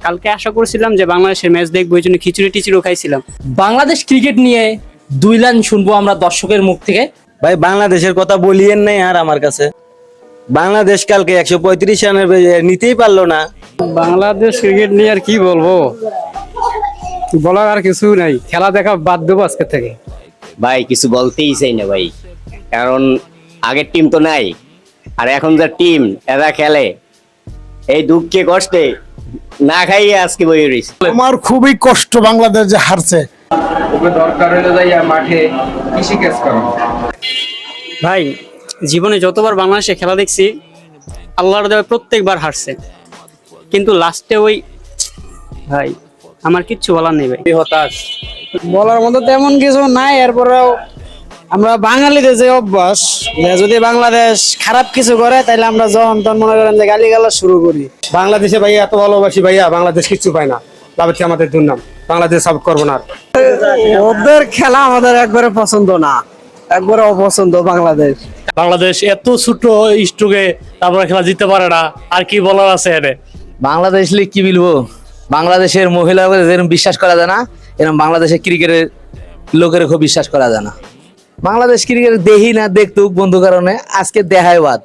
কালকে আশা করছিলাম যে বাংলাদেশের ম্যাচ দেখবো, এই জন্য খিচুড়ি টিচুড়িও খাইছিলাম। বাংলাদেশ ক্রিকেট নিয়ে দুই লাইন শুনবো আমরা দর্শকের মুখ থেকে। ভাই বাংলাদেশের কথা বলিয়েন নাই আর আমার কাছে। বাংলাদেশ কালকে 135 রানের নিতেই পারলো না। বাংলাদেশ ক্রিকেট নিয়ে আর কি বলবো, বলার আর কিছু নাই। খেলা দেখা বাদ দেবো আজকে থেকে। ভাই কিছু বলতেই চাই না ভাই, কারণ আগের টিম তো নাই, আর এখন যা টিম এরা খেলে, এই দুঃখে কষ্টে না খাইয়ে আজকে বই রয়েছে। আমার খুবই কষ্ট বাংলাদেশ যে হারছে। দরকার হলে যাইয়া মাঠে কৃষিকাজ করো। ভাই জীবনে যতবার বাংলাদেশে খেলা দেখছি, আল্লাহর দেওয়া প্রত্যেকবার হারছে, কিন্তু লাস্টে ওই ভাই আমার কিচ্ছু বলার নেই ভাই। হতাশ। বলার মতো তেমন কিছু নাই। এরপরেও আমরা বাঙালিদের যে অভ্যাস, যে যদি বাংলাদেশ খারাপ কিছু করে তাহলে আমরা যখন তখন মনে করেন যে গালিগালা শুরু করি। বাংলাদেশে ভাইয়া এত ভালোবাসি ভাইয়া, বাংলাদেশ কিচ্ছু পায় না। লাভে আমাদের দুর্নাম, বাংলাদেশ সাপোর্ট করবো না। ওদের খেলা আমাদের একবারে পছন্দ না, একবারে অপছন্দ বাংলাদেশ। বাংলাদেশ এত ছোট স্ট্রোকে তারপরে খেলা জিততে পারে না, আর কি বলার আছে এনে। বাংলাদেশ লিগ কি বলবো, বাংলাদেশের মহিলাদের যেরকম বিশ্বাস করা যায় না, এরকম বাংলাদেশের ক্রিকেটের লোকের খুব বিশ্বাস করা যায় না। বাংলাদেশ ক্রিকেট দেখি না, দেখতুক বন্ধু কারণে আজকে দেখায় বাদ।